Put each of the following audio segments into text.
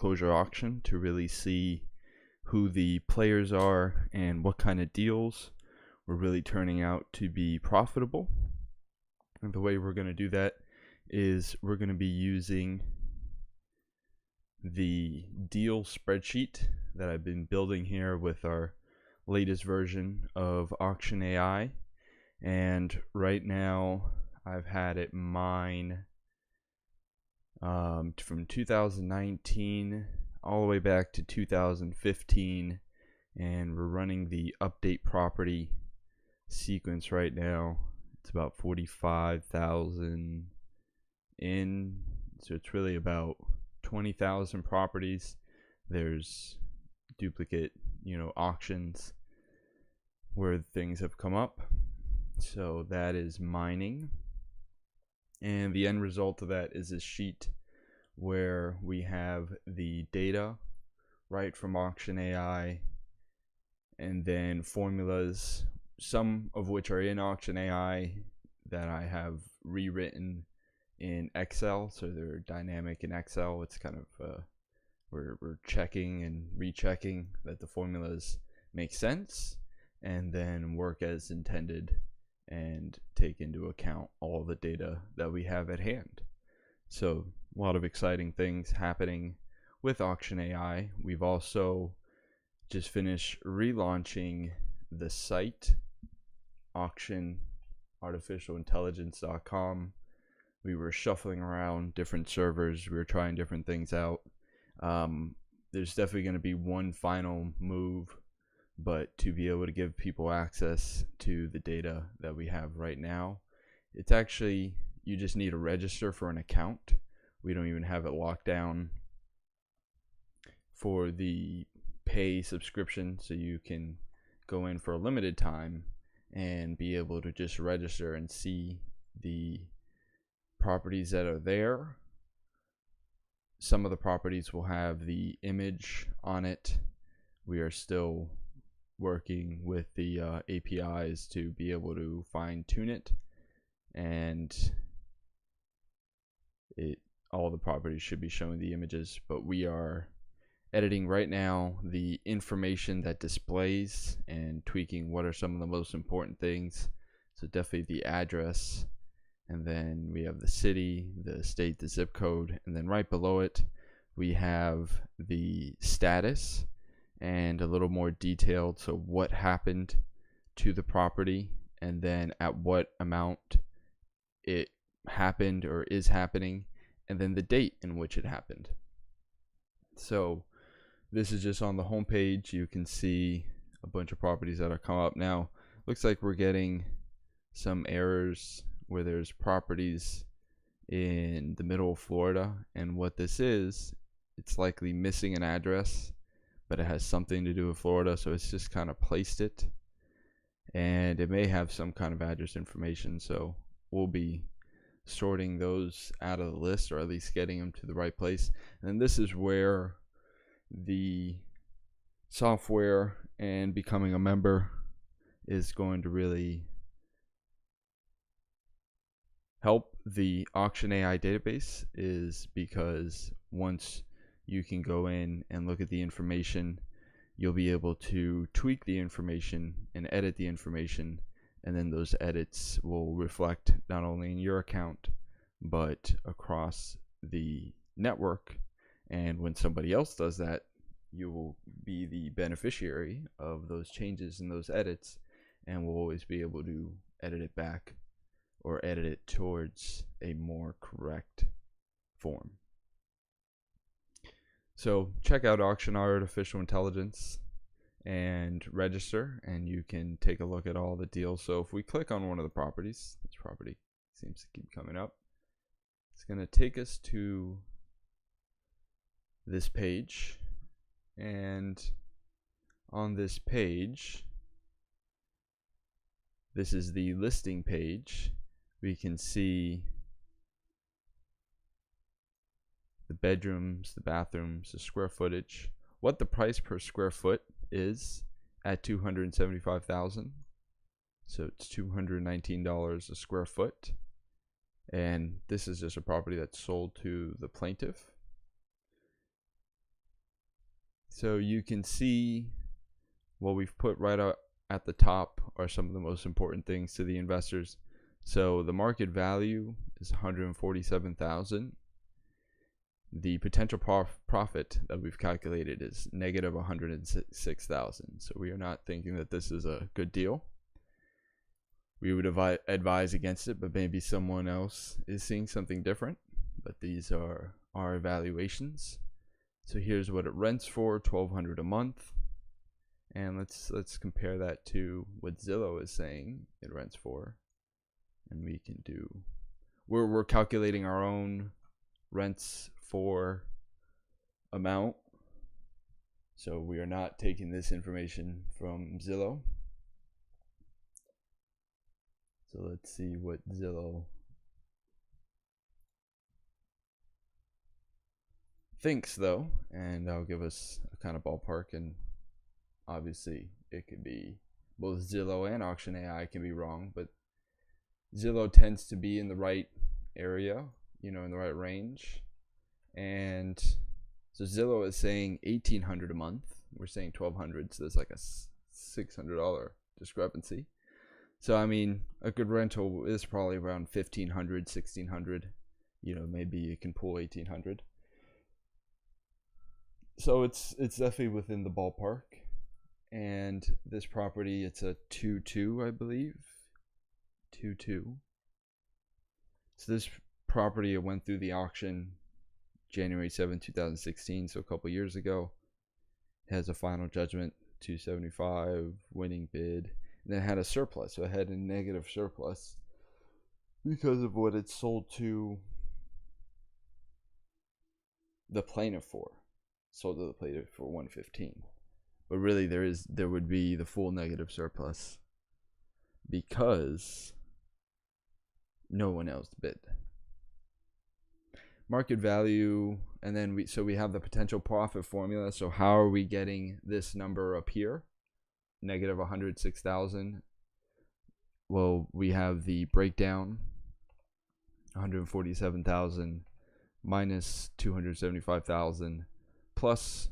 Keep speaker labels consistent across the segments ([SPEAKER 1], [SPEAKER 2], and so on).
[SPEAKER 1] foreclosure auction to really see who the players are and what kind of deals were really turning out to be profitable. And the way we're going to do that is we're going to be using the deal spreadsheet that I've been building here with our latest version of Auction AI. And right now I've had it mine from 2019 all the way back to 2015, and we're running the update property sequence right now. It's about 45,000 in, so it's really about 20,000 properties. There's duplicate, auctions where things have come up. So that is mining. And the end result of that is a sheet where we have the data right from Auction AI, and then formulas, some of which are in Auction AI that I have rewritten in Excel, so they're dynamic in Excel. It's kind of we're checking and rechecking that the formulas make sense and then work as intended and take into account all the data that we have at hand. So a lot of exciting things happening with Auction AI. We've also just finished relaunching the site, auctionartificialintelligence.com. We were shuffling around different servers. We were trying different things out. There's definitely going to be one final move, but to be able to give people access to the data that we have right now, it's actually, you just need to register for an account. We don't even have it locked down for the pay subscription, so you can go in for a limited time and be able to just register and see the properties that are there. Some of the properties will have the image on it. We are still working with the APIs to be able to fine tune it, and all the properties should be showing the images, but we are editing right now the information that displays and tweaking what are some of the most important things. So definitely the address, and then we have the city, the state, the zip code, and then right below it we have the status and a little more detailed, so what happened to the property and then at what amount it happened or is happening, and then the date in which it happened. So this is just on the home page. You can see a bunch of properties that are come up now. Looks like we're getting some errors where there's properties in the middle of Florida, and what this is, it's likely missing an address, but it has something to do with Florida, so it's just kind of placed it, and it may have some kind of address information, so we'll be sorting those out of the list, or at least getting them to the right place. And this is where the software and becoming a member is going to really help the Auction AI database, is because once you can go in and look at the information, you'll be able to tweak the information and edit the information, and then those edits will reflect not only in your account but across the network. And when somebody else does that, you will be the beneficiary of those changes and those edits, and will always be able to edit it back or edit it towards a more correct form. So check out Auction Artificial Intelligence and register, and you can take a look at all the deals. So if we click on one of the properties, this property seems to keep coming up, it's going to take us to this page, and on this page, this is the listing page. We can see the bedrooms, the bathrooms, the square footage, what the price per square foot is at $275,000. So it's $219 a square foot. And this is just a property that's sold to the plaintiff. So you can see what we've put right out at the top are some of the most important things to the investors. So the market value is 147,000. The potential profit that we've calculated is negative 106,000. So we are not thinking that this is a good deal. We would advise against it, but maybe someone else is seeing something different. But these are our evaluations. So here's what it rents for, $1,200 a month. And let's compare that to what Zillow is saying it rents for. And we can do, we're calculating our own rents for amount. So we are not taking this information from Zillow. So let's see what Zillow thinks though, and that'll give us a kind of ballpark. And obviously it could be both Zillow and Auction AI can be wrong, but Zillow tends to be in the right area, in the right range. And so Zillow is saying $1,800 a month. We're saying $1,200, so there's like a $600 discrepancy. So I mean, a good rental is probably around $1,500, $1,600. Maybe you can pull $1,800. So it's definitely within the ballpark. And this property, it's a 2-2, I believe. 2-2. So this property, it went through the auction January 7, 2016, so a couple years ago. It has a final judgment, $275, winning bid. And then it had a surplus, so it had a negative surplus because of what it sold to the plaintiff for. Sold to the plaintiff for $115. But really there would be the full negative surplus because no one else bid. Market value, and then we have the potential profit formula. So how are we getting this number up here? Negative 106,000. Well, we have the breakdown, 147,000 minus 275,000 plus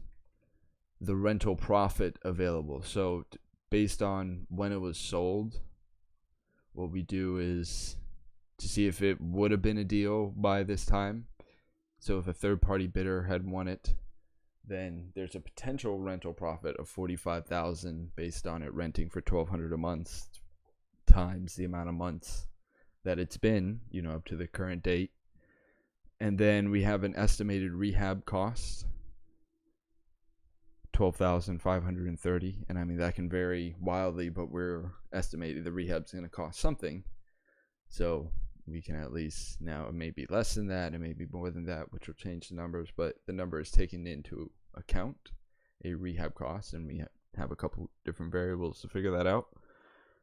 [SPEAKER 1] the rental profit available. So based on when it was sold, what we do is to see if it would have been a deal by this time. So if a third-party bidder had won it, then there's a potential rental profit of $45,000 based on it renting for $1,200 a month times the amount of months that it's been, up to the current date. And then we have an estimated rehab cost, $12,530, and I mean that can vary wildly, but we're estimating the rehab's going to cost something. So we can at least, now it may be less than that, it may be more than that, which will change the numbers, but the number is taking into account a rehab cost, and we have a couple different variables to figure that out.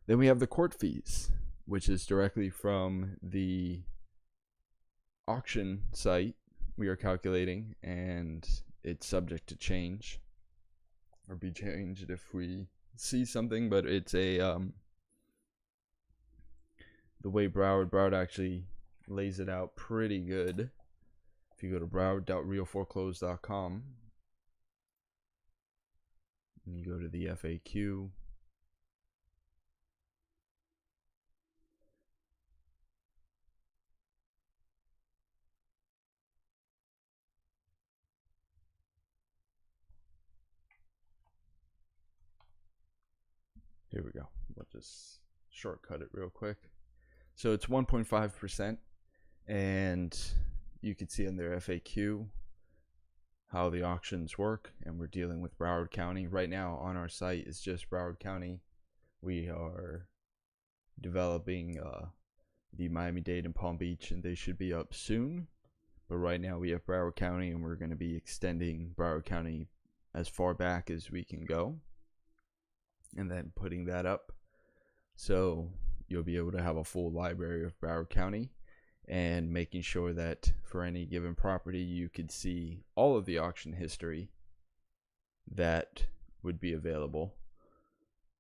[SPEAKER 1] Then we have the court fees, which is directly from the auction site we are calculating, and it's subject to change or be changed if we see something, but it's the way Broward actually lays it out pretty good. If you go to broward.realforeclose.com and you go to the FAQ, here we go. We'll just shortcut it real quick. So it's 1.5%, and you can see in their FAQ how the auctions work, and we're dealing with Broward County. Right now on our site is just Broward County. We are developing the Miami-Dade and Palm Beach, and they should be up soon. But right now we have Broward County, and we're going to be extending Broward County as far back as we can go, and then putting that up. So you'll be able to have a full library of Broward County, and making sure that for any given property you could see all of the auction history that would be available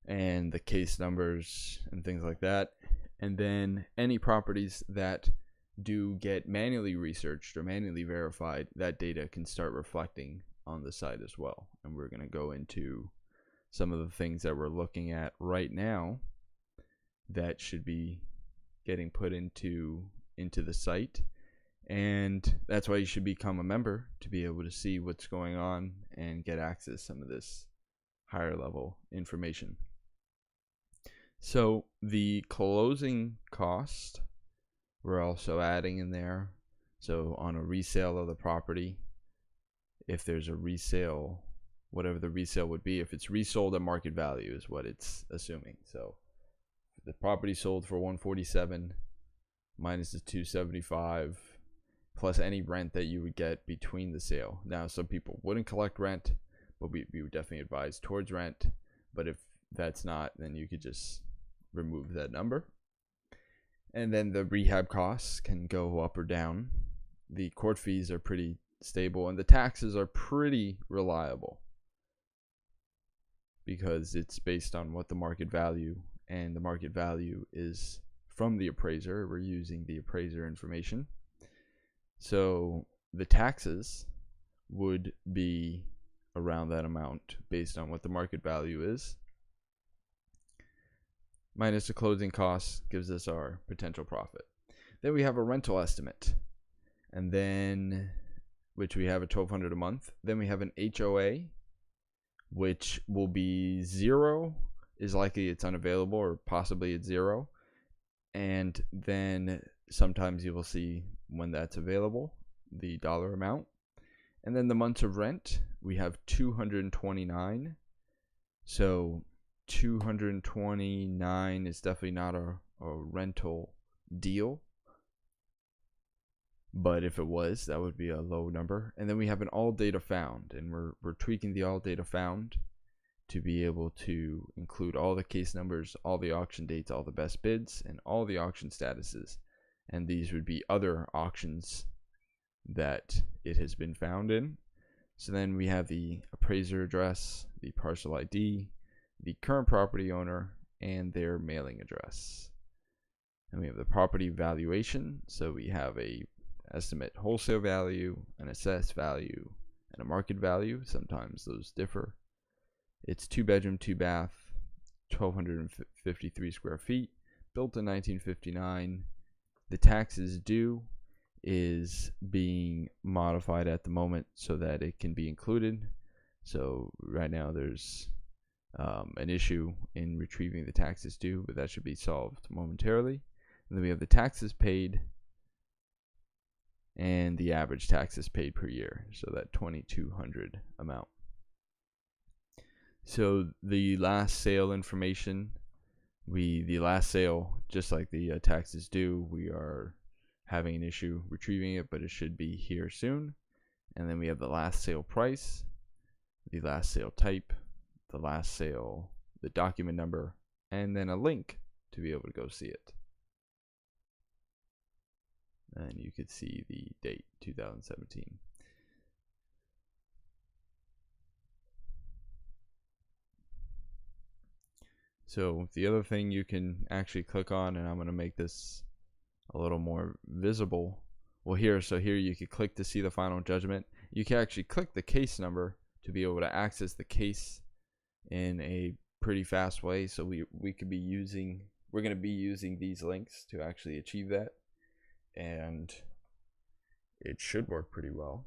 [SPEAKER 1] and the case numbers and things like that. And then any properties that do get manually researched or manually verified, that data can start reflecting on the site as well. And we're going to go into some of the things that we're looking at right now that should be getting put into the site. And that's why you should become a member, to be able to see what's going on and get access to some of this higher level information. So the closing cost, we're also adding in there. So on a resale of the property, if there's a resale, whatever the resale would be, if it's resold at market value is what it's assuming. So the property sold for 147 minus the 275 plus any rent that you would get between the sale. Now, some people wouldn't collect rent, but we would definitely advise towards rent. But if that's not, then you could just remove that number. And then the rehab costs can go up or down. The court fees are pretty stable, and the taxes are pretty reliable because it's based on what the market value, and the market value is from the appraiser. We're using the appraiser information. So the taxes would be around that amount based on what the market value is. Minus the closing costs gives us our potential profit. Then we have a rental estimate, and then which we have at $1,200 a month. Then we have an HOA, which will be 0, is likely it's unavailable, or possibly it's 0. And then sometimes you will see when that's available, the dollar amount. And then the months of rent, we have 229. So 229 is definitely not a rental deal, but if it was, that would be a low number. And then we have an all data found, and we're tweaking the all data found to be able to include all the case numbers, all the auction dates, all the best bids, and all the auction statuses. And these would be other auctions that it has been found in. So then we have the appraiser address, the parcel ID, the current property owner, and their mailing address. And we have the property valuation. So we have a estimate wholesale value, an assessed value, and a market value. Sometimes those differ. It's 2-bedroom, 2-bath, 1,253 square feet, built in 1959. The taxes due is being modified at the moment so that it can be included. So right now there's an issue in retrieving the taxes due, but that should be solved momentarily. And then we have the taxes paid and the average taxes paid per year, so that $2,200 amount. So the last sale information, the last sale, just like the taxes due, we are having an issue retrieving it, but it should be here soon. And then we have the last sale price, the last sale type, the last sale, the document number, and then a link to be able to go see it. And you could see the date, 2017. So the other thing you can actually click on, and I'm going to make this a little more visible. Well, here you can click to see the final judgment. You can actually click the case number to be able to access the case in a pretty fast way. So we're going to be using these links to actually achieve that, and it should work pretty well.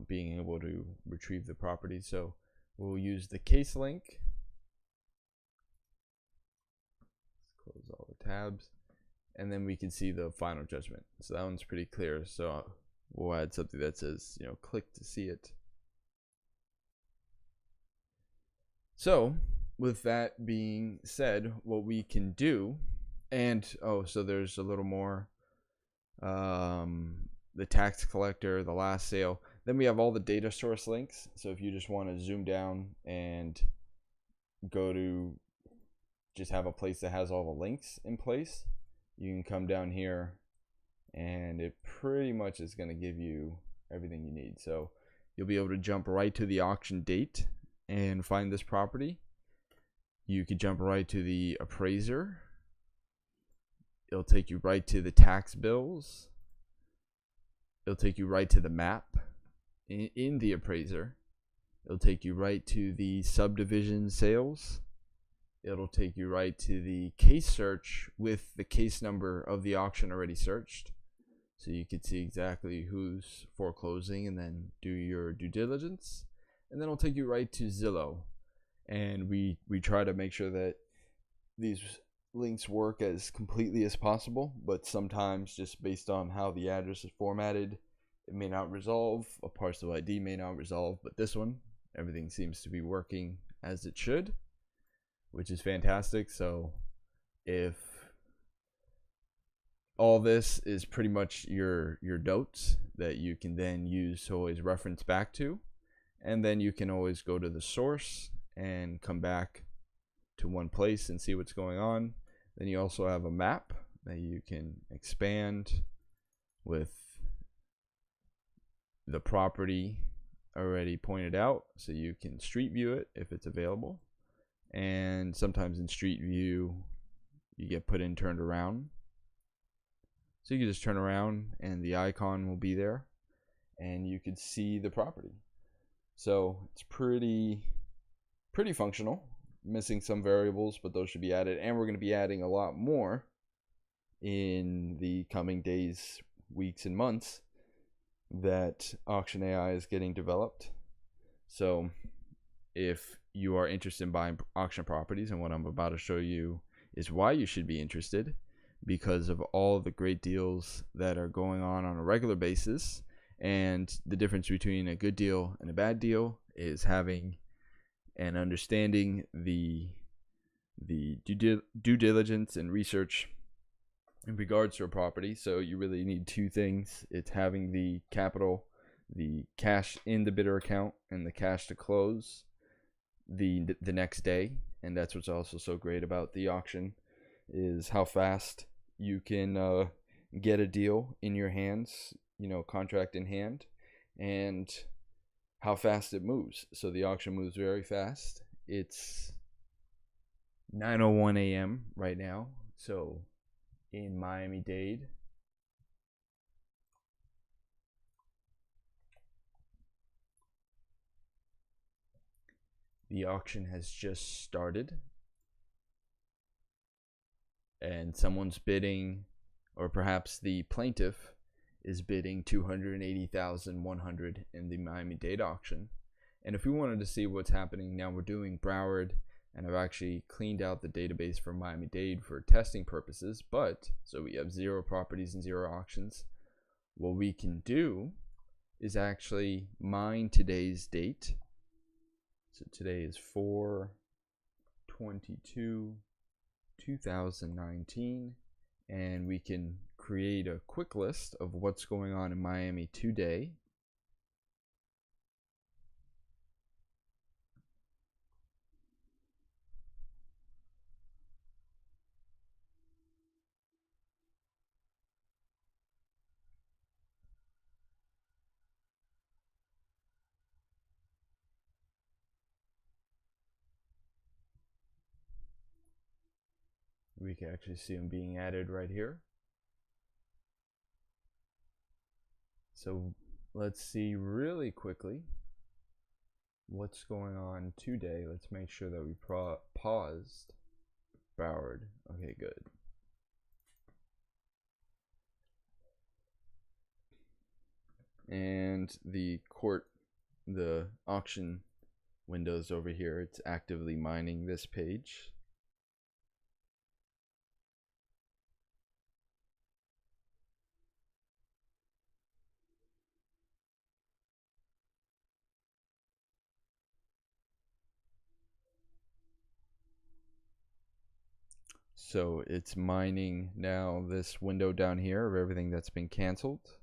[SPEAKER 1] Being able to retrieve the property. So we'll use the case link. Let's close all the tabs, and then we can see the final judgment. So that one's pretty clear. So we'll add something that says, click to see it. So with that being said, what we can do, and so there's a little more, the tax collector, the last sale. Then we have all the data source links. So if you just want to zoom down and go to just have a place that has all the links in place, you can come down here and it pretty much is going to give you everything you need. So you'll be able to jump right to the auction date and find this property. You could jump right to the appraiser. It'll take you right to the tax bills. It'll take you right to the map. in the appraiser, it'll take you right to the subdivision sales. It'll take you right to the case search with the case number of the auction already searched. So you can see exactly who's foreclosing and then do your due diligence. And then it'll take you right to Zillow. And we try to make sure that these links work as completely as possible, but sometimes just based on how the address is formatted, it may not resolve. A parcel ID may not resolve, but this one, everything seems to be working as it should, which is fantastic. So if all this is pretty much your notes that you can then use to always reference back to, and then you can always go to the source and come back to one place and see what's going on. Then you also have a map that you can expand with the property already pointed out, so you can street view it if it's available. And sometimes in street view you get put in turned around, so you can just turn around and the icon will be there and you can see the property. So it's pretty functional, missing some variables, but those should be added, and we're going to be adding a lot more in the coming days, weeks, and months that Auction AI is getting developed. So if you are interested in buying auction properties, and what I'm about to show you is why you should be interested, because of all the great deals that are going on a regular basis. And the difference between a good deal and a bad deal is having and understanding the due diligence and research in regards to a property. So you really need two things. It's having the capital, the cash in the bidder account, and the cash to close the next day. And that's what's also so great about the auction, is how fast you can get a deal in your hands, contract in hand, and how fast it moves. So the auction moves very fast. It's 9:01 a.m. right now, so in Miami-Dade. The auction has just started, and someone's bidding, or perhaps the plaintiff is bidding $280,100 in the Miami-Dade auction. And if we wanted to see what's happening now, we're doing Broward, and I've actually cleaned out the database for Miami-Dade for testing purposes, but so we have 0 properties and 0 auctions. What we can do is actually mine today's date. So today is 4/22/2019, and we can create a quick list of what's going on in Miami today. We can actually see them being added right here. So let's see really quickly what's going on today. Let's make sure that we paused Broward. Okay, good. And the auction windows over here, it's actively mining this page. So it's mining now this window down here of everything that's been canceled.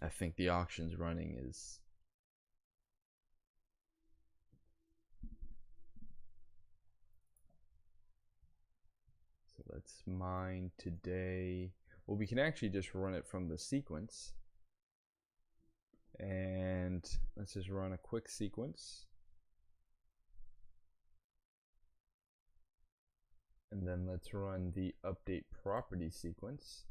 [SPEAKER 1] I think the auction's running is so let's mine today. Well, we can actually just run it from the sequence, and let's just run a quick sequence. then let's run the update property sequence.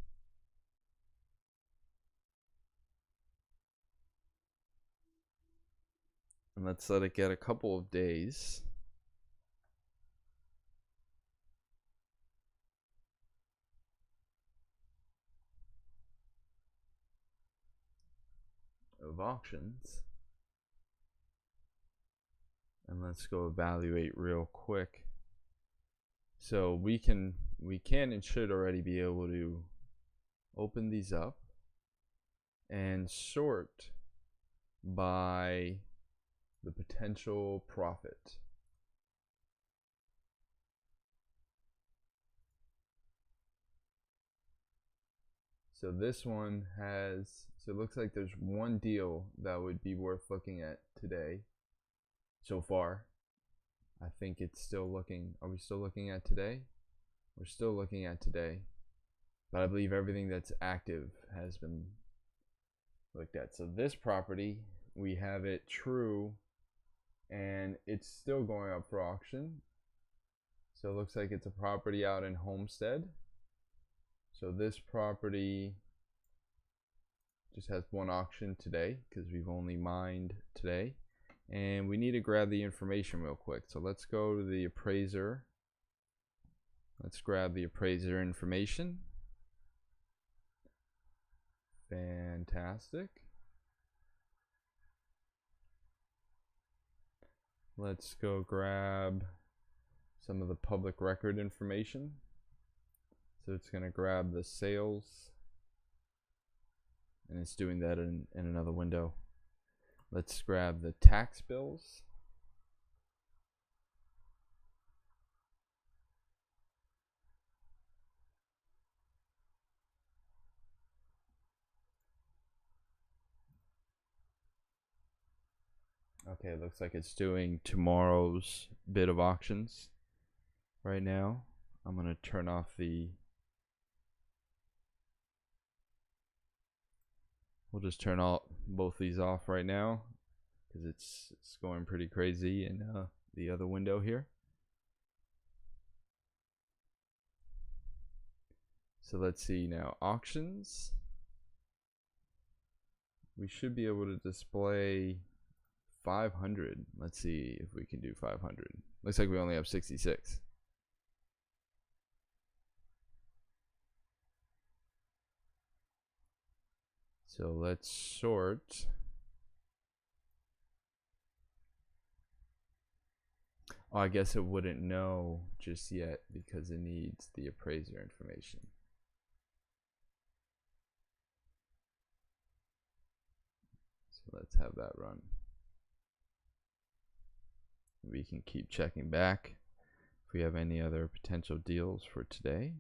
[SPEAKER 1] And let's let it get a couple of days. Of auctions. And let's go evaluate real quick. So we can and should already be able to open these up and sort by the potential profit. So this one has, so it looks like there's one deal that would be worth looking at today so far. I think it's still looking, are we still looking at today? We're still looking at today, but I believe everything that's active has been looked at. So this property, we have it true, and it's still going up for auction. So it looks like it's a property out in Homestead. So this property just has one auction today because we've only mined today, and we need to grab the information real quick. So let's go to the appraiser. Let's grab the appraiser information. Fantastic. Let's go grab some of the public record information. So it's going to grab the sales, and it's doing that in another window. Let's grab the tax bills. Okay, it looks like it's doing tomorrow's bid of auctions right now. I'm going to turn off the, we'll just turn all both these off right now because it's going pretty crazy in the other window here. So let's see now, auctions. We should be able to display 500. Let's see if we can do 500. Looks like we only have 66. So let's sort. Oh, I guess it wouldn't know just yet because it needs the appraiser information. So let's have that run. We can keep checking back if we have any other potential deals for today.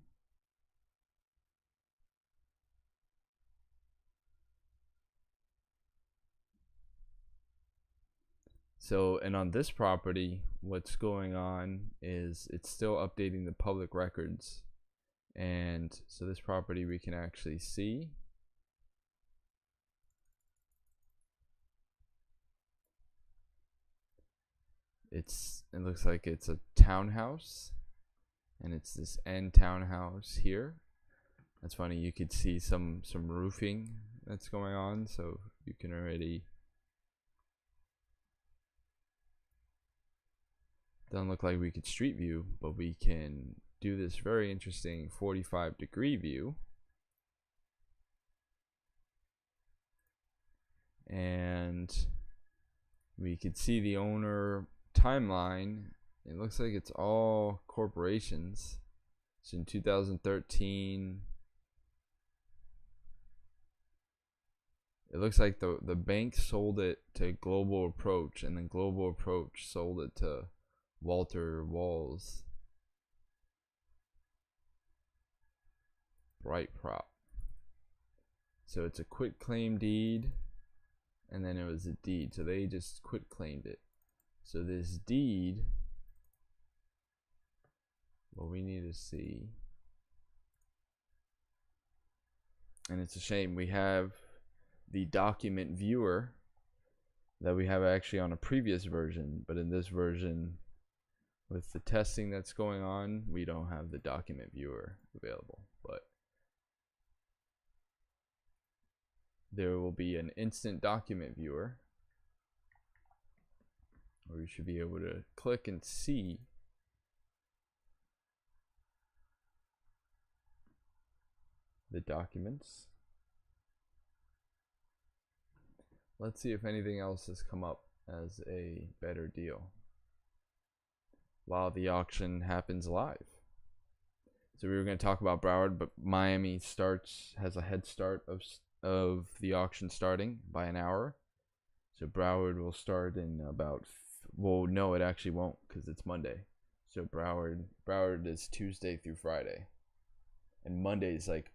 [SPEAKER 1] So, and on this property, what's going on is it's still updating the public records. And so this property we can actually see. It looks like it's a townhouse, and it's this end townhouse here. That's funny, you could see some roofing that's going on, so you can already, doesn't look like we could street view, but we can do this very interesting 45-degree view. And we could see the owner timeline. It looks like it's all corporations. So in 2013, it looks like the bank sold it to Global Approach, and then Global Approach sold it to Walter Walls Bright Prop. So it's a quit claim deed, and then it was a deed, so they just quit claimed it. So this deed, what we need to see, and it's a shame we have the document viewer that we have actually on a previous version, but in this version with the testing that's going on, we don't have the document viewer available, but there will be an instant document viewer where you should be able to click and see the documents. Let's see if anything else has come up as a better deal while the auction happens live. So we were going to talk about Broward, but Miami has a head start of the auction starting by an hour. So Broward will start in about, well, no, it actually won't because it's Monday. So Broward is Tuesday through Friday, and Monday is like,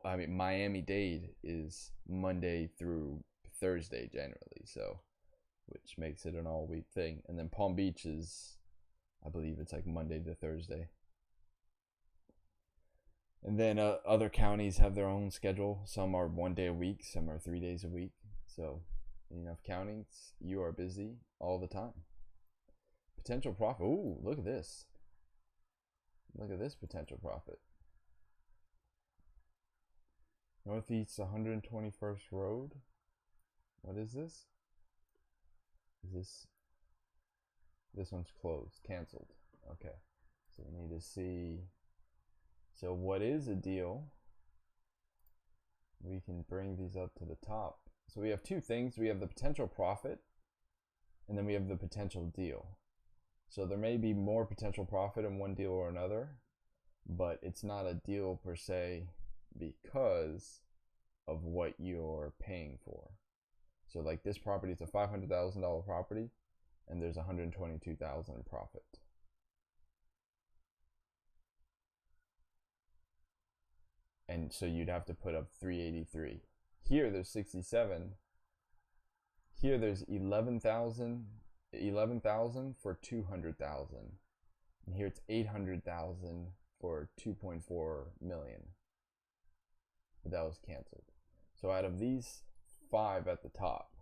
[SPEAKER 1] I mean, Miami-Dade is Monday through Thursday generally, so which makes it an all-week thing. And then Palm Beach is, I believe it's like Monday to Thursday. And then other counties have their own schedule. Some are 1 day a week, some are 3 days a week. So in enough counties, you are busy all the time. Potential profit. Ooh, look at this. Look at this potential profit. Northeast 121st Road. What is this? This one's closed, canceled. Okay. So we need to see. So what is a deal? We can bring these up to the top. So we have two things. We have the potential profit, and then we have the potential deal. So there may be more potential profit in one deal or another, but it's not a deal per se because of what you're paying for. So like this property is a $500,000 property, and there's $122,000 profit. And so you'd have to put up 383. Here there's 67. Here there's 11,000 for 200,000. And here it's 800,000 for 2.4 million. But that was canceled. So out of these 5 at the top,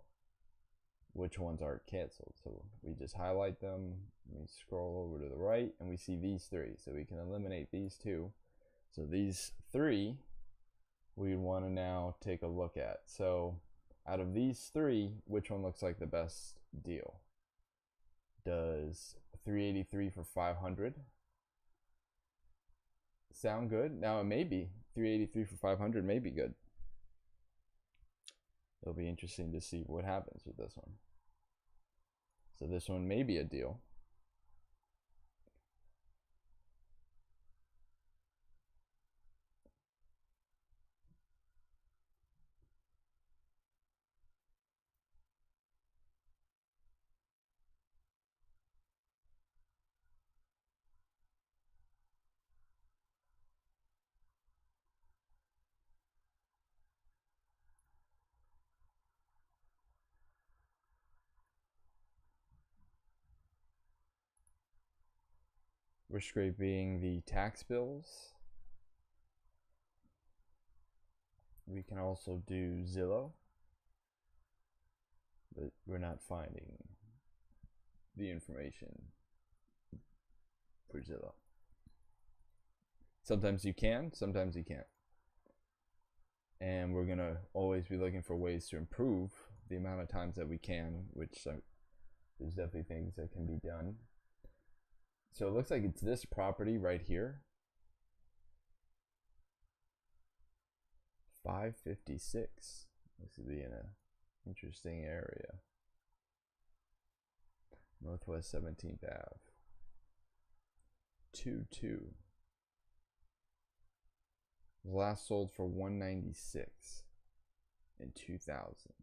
[SPEAKER 1] which ones are canceled? So we just highlight them, we scroll over to the right, and we see these 3. So we can eliminate these 2. So these 3 we want to now take a look at. So out of these 3, which one looks like the best deal? Does 383 for 500 sound good? Now it may be 383 for 500 may be good. It'll be interesting to see what happens with this one. So this one may be a deal. We're scraping the tax bills. We can also do Zillow, but we're not finding the information for Zillow. Sometimes you can, sometimes you can't. And we're going to always be looking for ways to improve the amount of times that we can, which there's definitely things that can be done. So it looks like it's this property right here. 556. This would be in an interesting area. Northwest 17th Ave. 2-2. Last sold for 196 in 2000.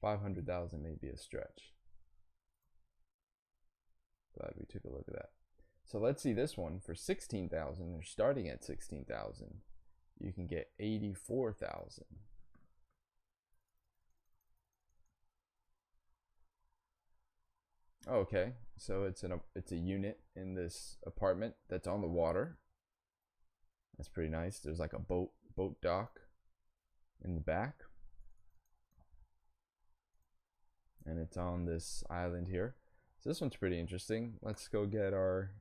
[SPEAKER 1] 500,000 may be a stretch. Glad we took a look at that. So let's see this one for 16,000. They're starting at 16,000. You can get 84,000. Okay, so it's a unit in this apartment that's on the water. That's pretty nice. There's like a boat dock in the back. and it's on this island here. So this one's pretty interesting. Let's go get our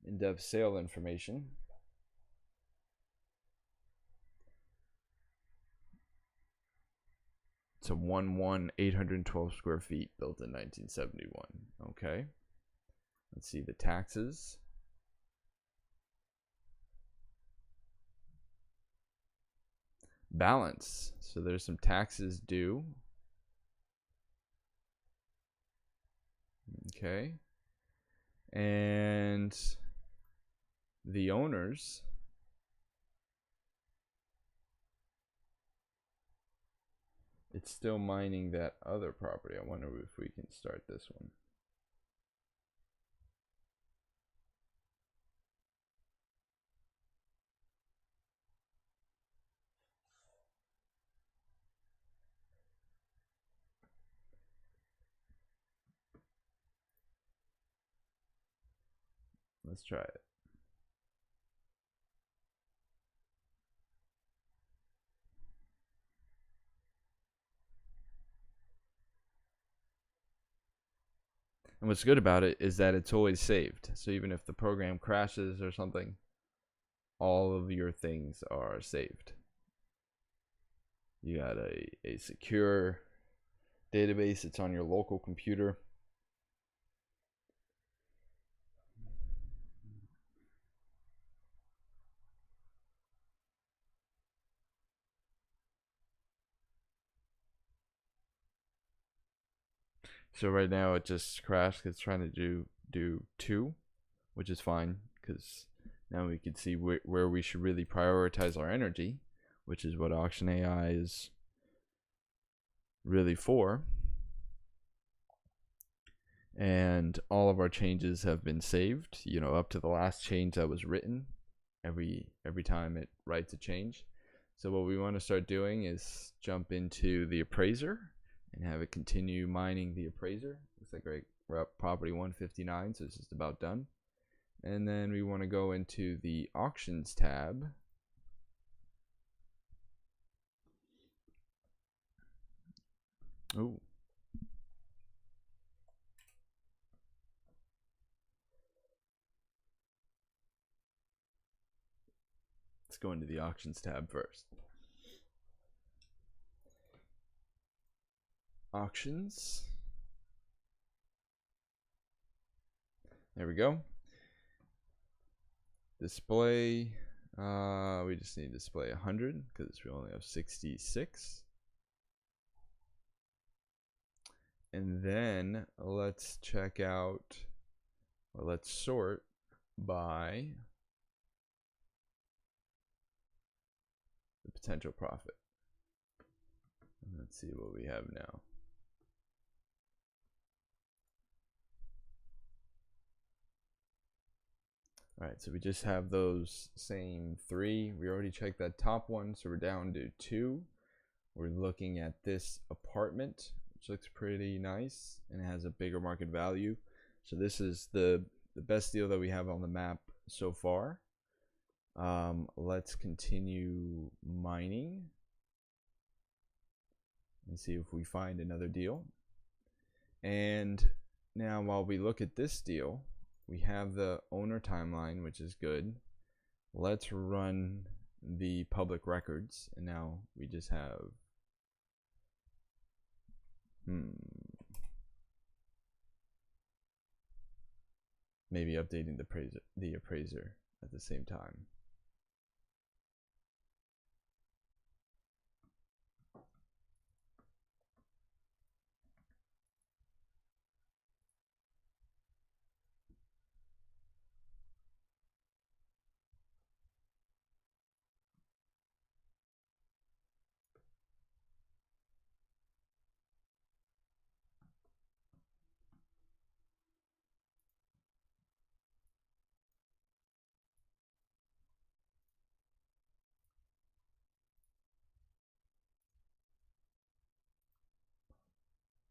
[SPEAKER 1] in-depth sale information. It's a 812 square feet, built in 1971. Okay. Let's see the taxes. Balance. So there's some taxes due. Okay. And the owners, it's still mining that other property. I wonder if we can start this one. Let's try it. And what's good about it is that it's always saved. So even if the program crashes or something, all of your things are saved. You got a secure database. It's on your local computer. So right now it just crashed. It's trying to do 2, which is fine because now we can see where we should really prioritize our energy, which is what Auction AI is really for. And all of our changes have been saved, you know, up to the last change that was written. Every time it writes a change. So what we want to start doing is jump into the appraiser and have it continue mining the appraiser. Looks like we're at property 159, so it's just about done. And then we want to go into the auctions tab. Oh. Let's go into the auctions tab first. Auctions. There we go. Display. We just need to display 100 because we only have 66. And then let's check out, or let's sort by the potential profit. Let's see what we have now. All right, so we just have those same 3. We already checked that top one, so we're down to 2. We're looking at this apartment, which looks pretty nice and has a bigger market value. So this is the best deal that we have on the map so far. Let's continue mining and see if we find another deal. And now while we look at this deal, we have the owner timeline, which is good. Let's run the public records, and now we just have maybe updating the appraiser at the same time.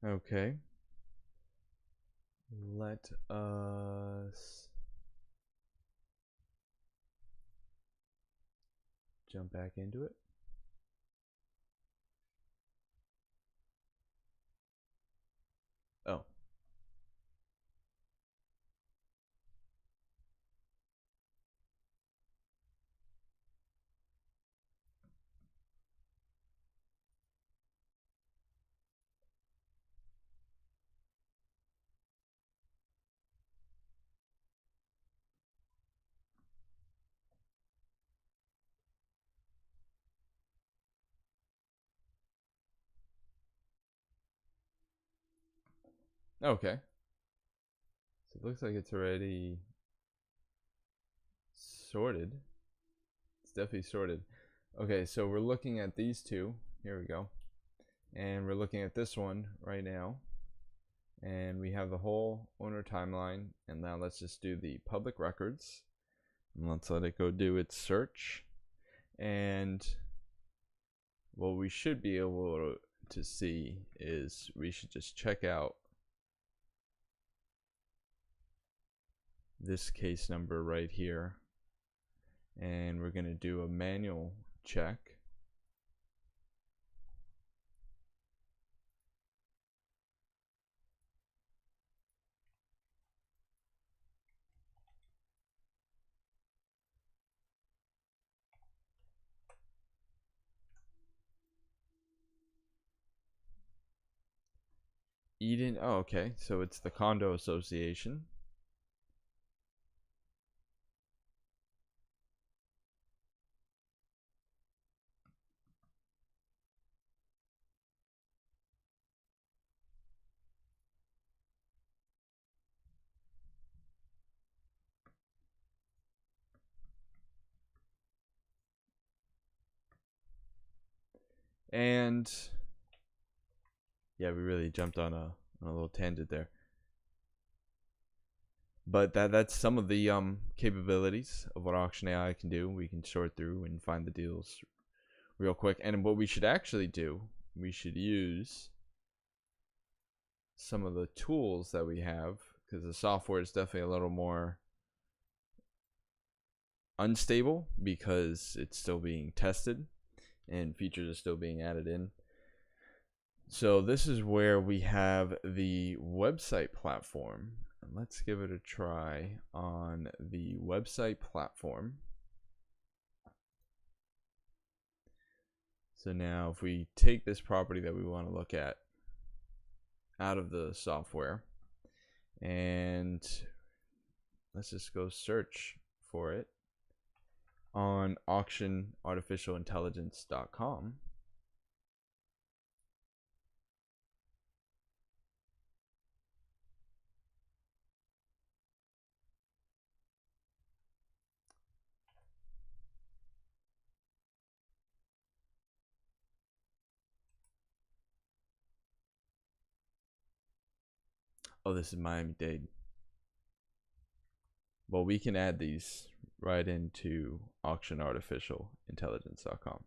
[SPEAKER 1] Okay. Let us jump back into it. Okay. So it looks like it's already sorted. It's definitely sorted. Okay, so we're looking at these two. Here we go. And we're looking at this one right now. And we have the whole owner timeline. And now let's just do the public records. And let's let it go do its search. And what we should be able to see is we should just check out this case number right here. And we're going to do a manual check. Eden, oh, okay, so it's the condo association. And yeah, we really jumped on a little tangent there. But that's some of the capabilities of what Auction AI can do. We can sort through and find the deals real quick. And what we should actually do, we should use some of the tools that we have, because the software is definitely a little more unstable because it's still being tested and features are still being added in. So this is where we have the website platform. And let's give it a try on the website platform. So now if we take this property that we want to look at out of the software, and let's just go search for it on auctionartificialintelligence.com. Oh, this is Miami-Dade. Well, we can add these right into auctionartificialintelligence.com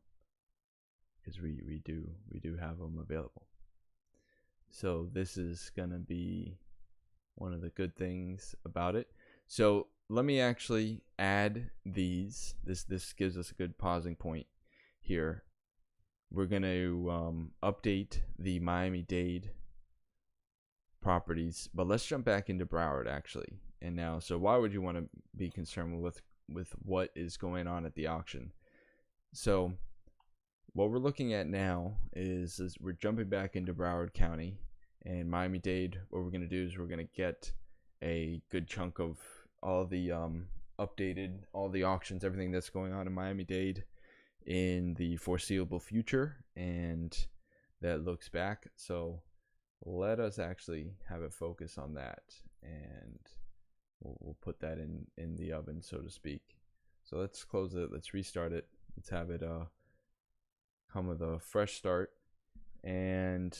[SPEAKER 1] because we do have them available. So this is gonna be one of the good things about it. So let me actually add these. This gives us a good pausing point here. We're gonna update the Miami-Dade properties, but let's jump back into Broward actually. And now, so why would you want to be concerned with what is going on at the auction? So what we're looking at now is we're jumping back into Broward County and Miami-Dade. What we're going to do is we're going to get a good chunk of all the updated, all the auctions, everything that's going on in Miami-Dade in the foreseeable future, and that looks back. So let us actually have it focus on that, and we'll put that in the oven, so to speak. So let's close it, let's restart it, let's have it come with a fresh start and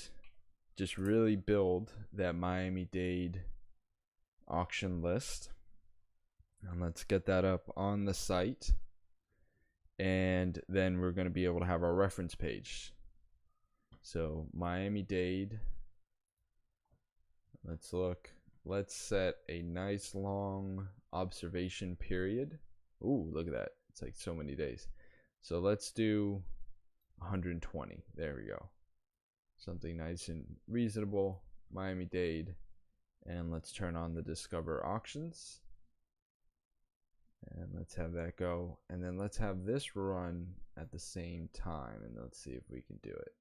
[SPEAKER 1] just really build that Miami-Dade auction list. And let's get that up on the site, and then we're going to be able to have our reference page. So Miami-Dade, let's look. Let's set a nice long observation period. Ooh, look at that. It's like so many days. So let's do 120. There we go. Something nice and reasonable. Miami-Dade. And let's turn on the Discover Auctions. And let's have that go. And then let's have this run at the same time. And let's see if we can do it.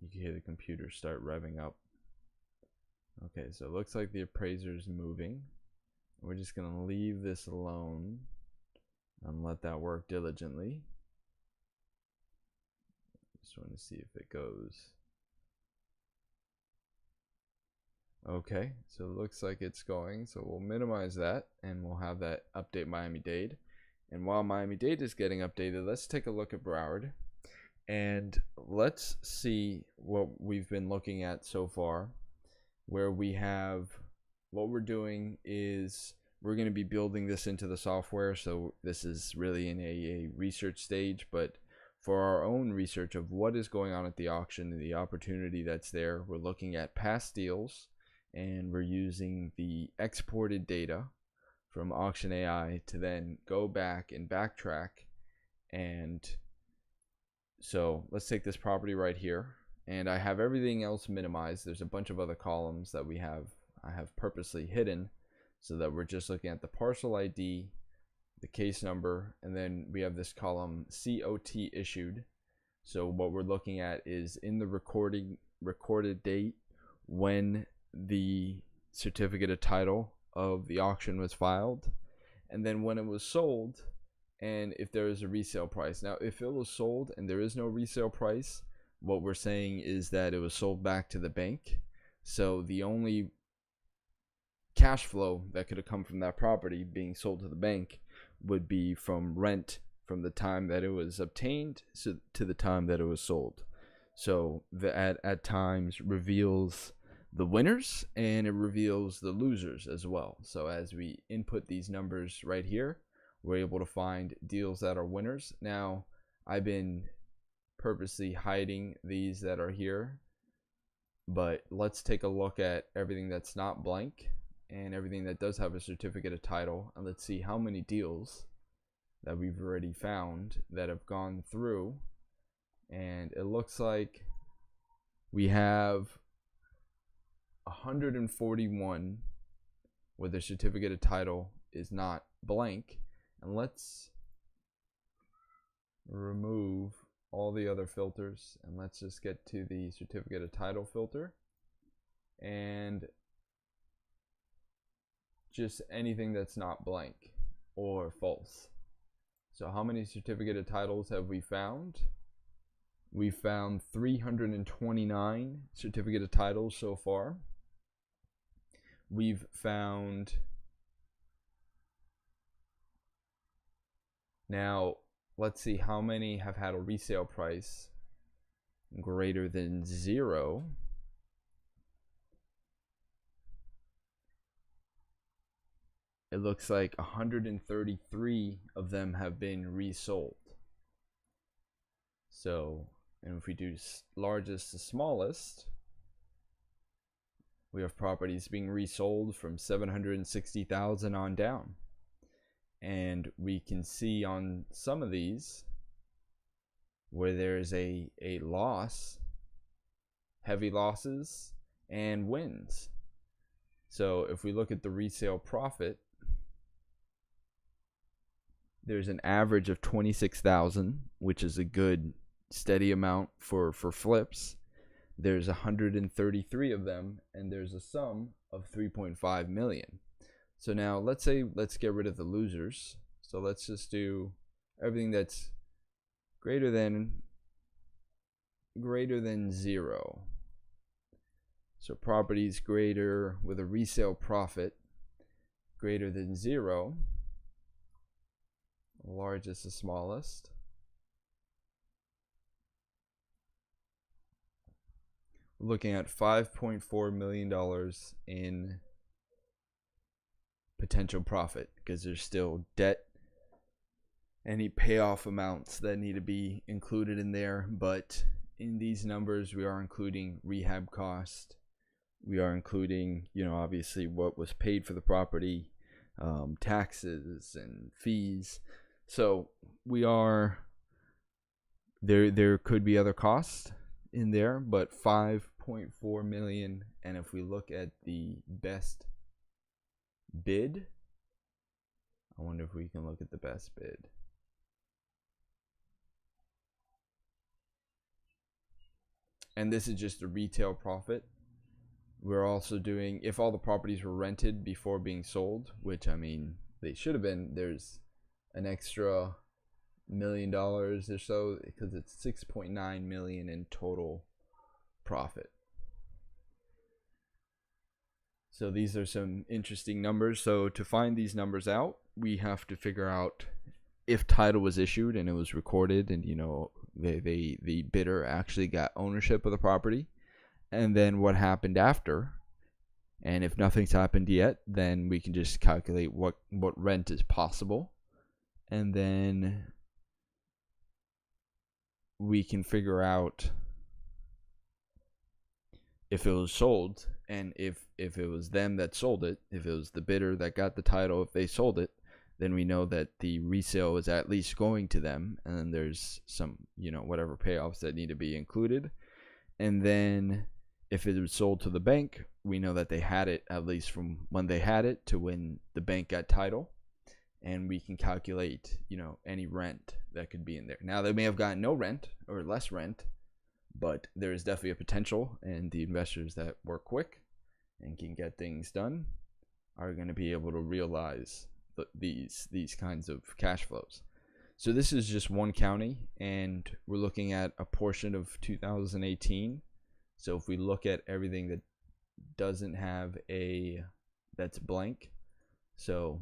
[SPEAKER 1] You can hear the computer start revving up. Okay, so it looks like the appraiser's moving. We're just going to leave this alone and let that work diligently. Just want to see if it goes. Okay, so it looks like it's going. So we'll minimize that and we'll have that update Miami-Dade. And while Miami-Dade is getting updated, let's take a look at Broward. And let's see what we've been looking at so far, where we have, what we're doing is we're going to be building this into the software. So this is really in a research stage, but for our own research of what is going on at the auction and the opportunity that's there, we're looking at past deals and we're using the exported data from Auction AI to then go back and backtrack. And so let's take this property right here, and I have everything else minimized. There's a bunch of other columns that I have purposely hidden so that we're just looking at the parcel ID, the case number, and then we have this column COT issued. So what we're looking at is in the recorded date when the certificate of title of the auction was filed, and then when it was sold, and if there is a resale price. Now, if it was sold and there is no resale price, what we're saying is that it was sold back to the bank. So the only cash flow that could have come from that property being sold to the bank would be from rent from the time that it was obtained to the time that it was sold. So that at times reveals the winners and it reveals the losers as well. So as we input these numbers right here, we're able to find deals that are winners. Now, I've been purposely hiding these that are here, but let's take a look at everything that's not blank and everything that does have a certificate of title, and let's see how many deals that we've already found that have gone through. And it looks like we have 141 where the certificate of title is not blank. And let's remove all the other filters and let's just get to the certificate of title filter and just anything that's not blank or false. So how many certificate of titles have we found? We found 329 certificate of titles so far. We've found, now let's see how many have had a resale price greater than 0. It looks like 133 of them have been resold. So, and if we do largest to smallest, we have properties being resold from 760,000 on down. And we can see on some of these where there's a loss, heavy losses, and wins. So if we look at the resale profit, there's an average of 26,000, which is a good steady amount for flips. There's 133 of them, and there's a sum of 3.5 million. So now let's get rid of the losers. So let's just do everything that's greater than 0. So properties greater with a resale profit greater than 0. Largest to smallest. Looking at $5.4 million in potential profit because there's still debt, any payoff amounts that need to be included in there. But in these numbers, we are including rehab cost. We are including, obviously what was paid for the property, taxes and fees. So we are there could be other costs in there, but 5.4 million. And if we look at the best bid, I wonder if we can look at the best bid. And this is just a retail profit. we're also doing if all the properties were rented before being sold, which I mean they should have been. There's an extra $1 million or so because it's 6.9 million in total profit. So these are some interesting numbers. So to find these numbers out, we have to figure out if title was issued and it was recorded, and the bidder actually got ownership of the property, and then what happened after. And if nothing's happened yet, then we can just calculate what rent is possible, and then we can figure out if it was sold, and if it was them that sold it, if it was the bidder that got the title, if they sold it, then we know that the resale is at least going to them, and then there's some, whatever payoffs that need to be included. And then if it was sold to the bank, we know that they had it at least from when they had it to when the bank got title, and we can calculate, any rent that could be in there. Now, they may have gotten no rent or less rent, but there is definitely a potential, and the investors that work quick and can get things done are going to be able to realize these kinds of cash flows. So this is just one county, and we're looking at a portion of 2018. So if we look at everything that doesn't have that's blank, so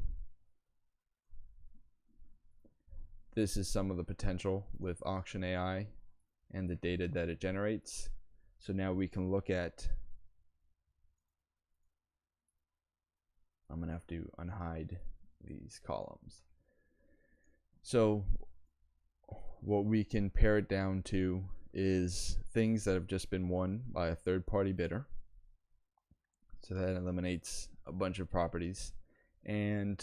[SPEAKER 1] this is some of the potential with Auction AI and the data that it generates. So now we can look at, I'm going to have to unhide these columns. So what we can pare it down to is things that have just been won by a third-party bidder. So that eliminates a bunch of properties. And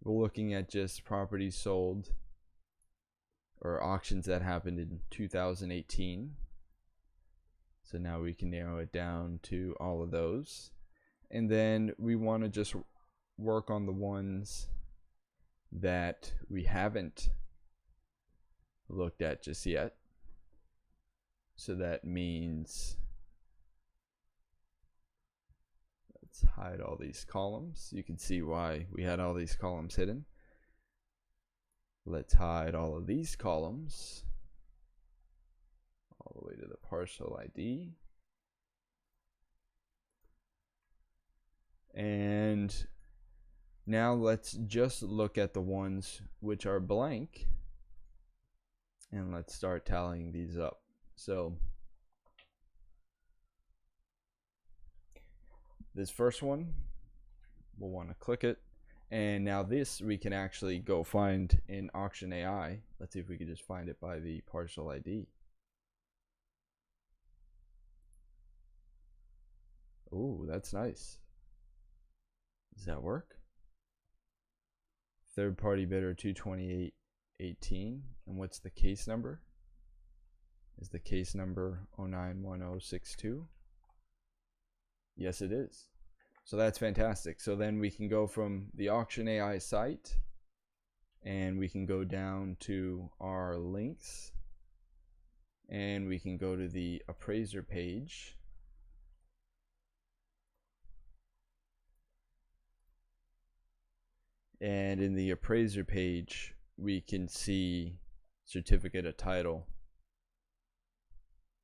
[SPEAKER 1] we're looking at just properties sold or auctions that happened in 2018. So now we can narrow it down to all of those. And then we want to just work on the ones that we haven't looked at just yet. So that means, let's hide all these columns. You can see why we had all these columns hidden. Let's hide all of these columns all the way to the parcel ID. And now let's just look at the ones which are blank, and let's start tallying these up. So this first one, we'll want to click it. And now this we can actually go find in Auction AI. Let's see if we can just find it by the parcel ID. Ooh, that's nice. Does that work? Third party bidder 22818. And what's the case number? Is the case number 091062? Yes, it is. So that's fantastic. So then we can go from the Auction AI site, and we can go down to our links, and we can go to the appraiser page. And in the appraiser page, we can see certificate of title,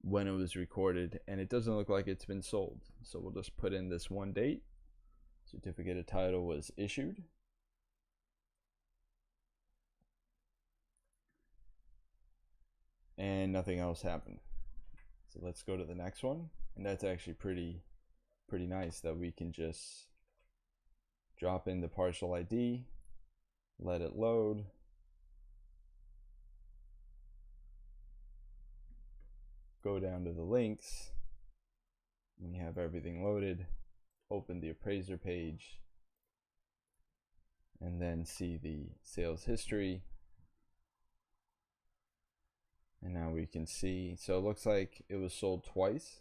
[SPEAKER 1] when it was recorded, and it doesn't look like it's been sold. So we'll just put in this one date. Certificate of title was issued. And nothing else happened. So let's go to the next one. And that's actually pretty nice that we can just drop in the parcel ID, let it load. Go down to the links. When you have everything loaded, open the appraiser page, and then see the sales history. And now we can see, so it looks like it was sold twice.